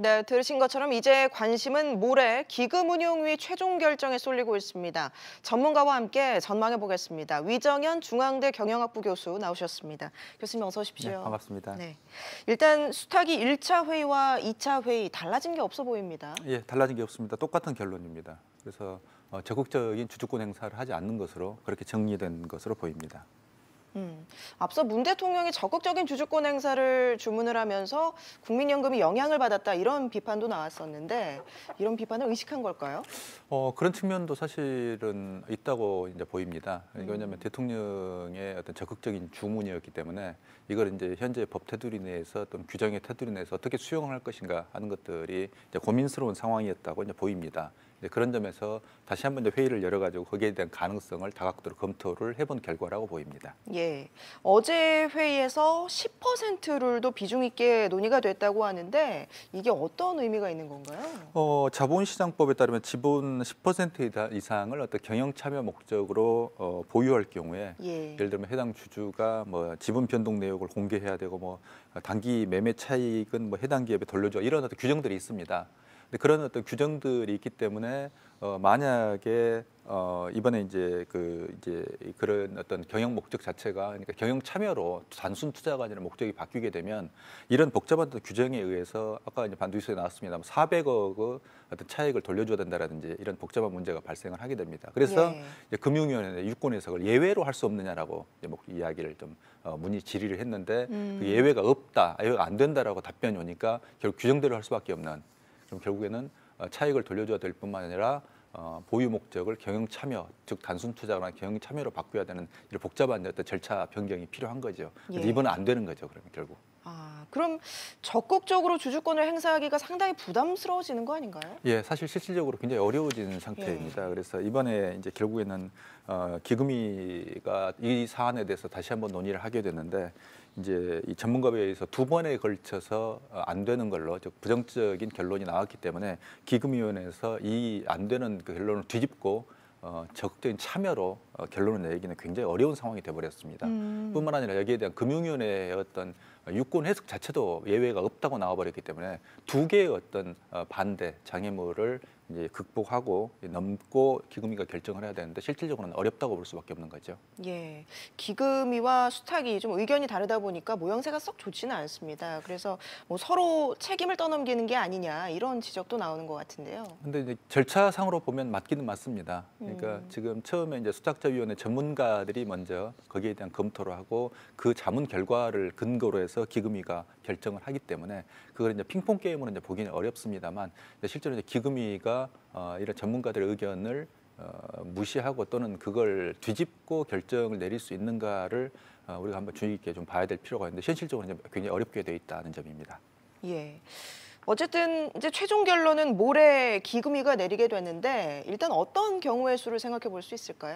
네, 들으신 것처럼 이제 관심은 모레 기금운용위 최종 결정에 쏠리고 있습니다. 전문가와 함께 전망해 보겠습니다. 위정현 중앙대 경영학부 교수 나오셨습니다. 교수님 어서 오십시오. 네, 반갑습니다. 네, 일단 수탁이 1차 회의와 2차 회의 달라진 게 없어 보입니다. 예, 달라진 게 없습니다. 똑같은 결론입니다. 그래서 적극적인 주주권 행사를 하지 않는 것으로 그렇게 정리된 것으로 보입니다. 앞서 문 대통령이 적극적인 주주권 행사를 주문을 하면서 국민연금이 영향을 받았다 이런 비판도 나왔었는데 이런 비판을 의식한 걸까요? 그런 측면도 사실은 있다고 이제 보입니다. 왜냐하면 대통령의 어떤 적극적인 주문이었기 때문에 이걸 이제 현재 법 테두리 내에서 또는 규정의 테두리 내에서 어떻게 수용을 할 것인가 하는 것들이 이제 고민스러운 상황이었다고 이제 보입니다. 그런 점에서 다시 한번 이제 회의를 열어가지고 거기에 대한 가능성을 다각도로 검토를 해본 결과라고 보입니다. 예, 어제 회의에서 10% 룰도 비중 있게 논의가 됐다고 하는데 이게 어떤 의미가 있는 건가요? 자본시장법에 따르면 지분 10% 이상을 어떤 경영 참여 목적으로 보유할 경우에 예를 들면 해당 주주가 뭐 지분 변동 내역을 공개해야 되고 뭐 단기 매매 차익은 뭐 해당 기업에 돌려줘 이런 어떤 규정들이 있습니다. 그런 어떤 규정들이 있기 때문에 만약에 이번에 이제 그런 어떤 경영 목적 자체가 그러니까 경영 참여로 단순 투자가 아니라 목적이 바뀌게 되면 이런 복잡한 어떤 규정에 의해서 아까 이제 반두이스에 나왔습니다만 400억의 어떤 차익을 돌려줘야 된다라든지 이런 복잡한 문제가 발생을 하게 됩니다. 그래서 이제 금융위원회 유권 해석을 예외로 할 수 없느냐라고 이제 이야기를 좀 문의 질의를 했는데 그 예외가 없다, 예외가 안 된다라고 답변이 오니까 결국 규정대로 할 수밖에 없는. 그럼 결국에는 차익을 돌려줘야 될 뿐만 아니라 보유 목적을 경영 참여, 즉 단순 투자나 경영 참여로 바꿔야 되는 이런 복잡한 어떤 절차 변경이 필요한 거죠. 그래서 이번은 안 되는 거죠. 그러면 결국. 그럼 적극적으로 주주권을 행사하기가 상당히 부담스러워지는 거 아닌가요? 예, 사실 실질적으로 굉장히 어려워지는 상태입니다. 그래서 이번에 이제 결국에는 기금위가 이 사안에 대해서 다시 한번 논의를 하게 됐는데 이제 이 전문가에 의해서 두 번에 걸쳐서 안 되는 걸로 즉 부정적인 결론이 나왔기 때문에 기금위원회에서 이 안 되는 그 결론을 뒤집고 적극적인 참여로 결론을 내기는 굉장히 어려운 상황이 돼버렸습니다. 뿐만 아니라 여기에 대한 금융위원회의 어떤 유권 해석 자체도 예외가 없다고 나와버렸기 때문에 두 개의 어떤 반대 장애물을 이제 극복하고 넘고 기금위가 결정을 해야 되는데 실질적으로는 어렵다고 볼 수밖에 없는 거죠. 예, 기금위와 수탁이 좀 의견이 다르다 보니까 모양새가 썩 좋지는 않습니다. 그래서 뭐 서로 책임을 떠넘기는 게 아니냐 이런 지적도 나오는 것 같은데요. 근데 이제 절차상으로 보면 맞기는 맞습니다. 그러니까 지금 처음에 이제 수탁자위원회 전문가들이 먼저 거기에 대한 검토를 하고 그 자문 결과를 근거로 해서 기금위가 결정을 하기 때문에 그걸 이제 핑퐁 게임으로 이제 보기는 어렵습니다만 실제로 이제 기금위가 이런 전문가들의 의견을 무시하고 또는 그걸 뒤집고 결정을 내릴 수 있는가를 우리가 한번 주의 깊게 좀 봐야 될 필요가 있는데 현실적으로 이제 굉장히 어렵게 되어 있다는 점입니다. 예. 어쨌든 이제 최종 결론은 모레 기금위가 내리게 됐는데 일단 어떤 경우의 수를 생각해 볼 수 있을까요?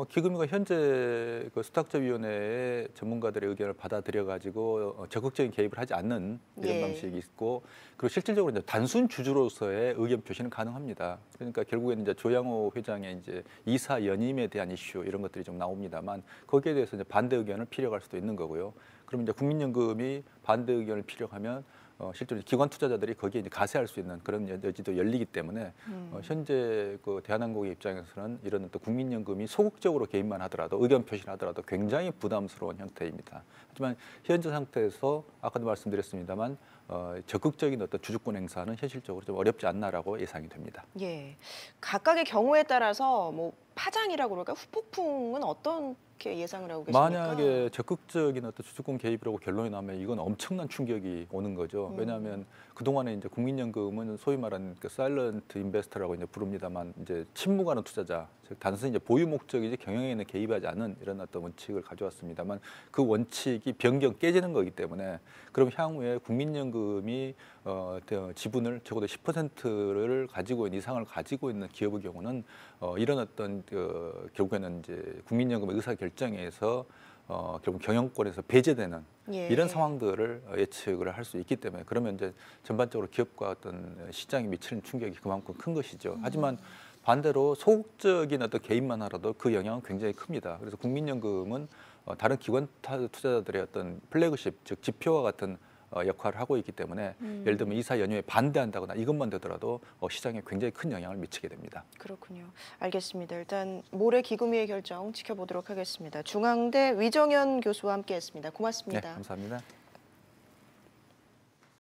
기금위가 현재 그 수탁자위원회의 전문가들의 의견을 받아들여 가지고 적극적인 개입을 하지 않는 이런 방식이 있고 그리고 실질적으로 이제 단순 주주로서의 의견 표시는 가능합니다. 그러니까 결국에는 이제 조양호 회장의 이제 이사 연임에 대한 이슈 이런 것들이 좀 나옵니다만 거기에 대해서 이제 반대 의견을 피력할 수도 있는 거고요. 그럼 이제 국민연금이 반대 의견을 피력하면 실제로 기관 투자자들이 거기에 이제 가세할 수 있는 그런 여지도 열리기 때문에 현재 그 대한항공의 입장에서는 이런 또 국민연금이 소극적으로 개입만 하더라도 의견 표시를 하더라도 굉장히 부담스러운 형태입니다. 하지만 현재 상태에서 아까도 말씀드렸습니다만 적극적인 어떤 주주권 행사는 현실적으로 좀 어렵지 않나라고 예상이 됩니다. 예, 각각의 경우에 따라서 뭐 파장이라고 그럴까 후폭풍은 어떻게 예상을 하고 계십니까? 만약에 적극적인 어떤 주주권 개입이라고 결론이 나면 이건 엄청난 충격이 오는 거죠. 왜냐하면 그동안에 이제 국민연금은 소위 말하는 그 사일런트 인베스터라고 이제 부릅니다만 이제 침묵하는 투자자, 즉 단순히 이제 보유 목적이지 경영에는 개입하지 않는 이런 어떤 원칙을 가져왔습니다만 그 원칙이 변경 깨지는 거기 때문에 그럼 향후에 국민연금이 지분을 적어도 10%를 가지고 있는 이상을 가지고 있는 기업의 경우는 이런 어떤 결국에는 이제 국민연금의 의사 결정에서 결국 경영권에서 배제되는 이런 상황들을 예측을 할 수 있기 때문에 그러면 이제 전반적으로 기업과 어떤 시장에 미치는 충격이 그만큼 큰 것이죠. 하지만 반대로 소극적인 어떤 개입만 하라도 그 영향은 굉장히 큽니다. 그래서 국민연금은 다른 기관 투자자들의 어떤 플래그십, 즉 지표와 같은 역할을 하고 있기 때문에 예를 들면 이사 연휴에 반대한다거나 이것만 되더라도 시장에 굉장히 큰 영향을 미치게 됩니다. 그렇군요. 알겠습니다. 일단 모레 기금위의 결정 지켜보도록 하겠습니다. 중앙대 위정현 교수와 함께했습니다. 고맙습니다. 네, 감사합니다.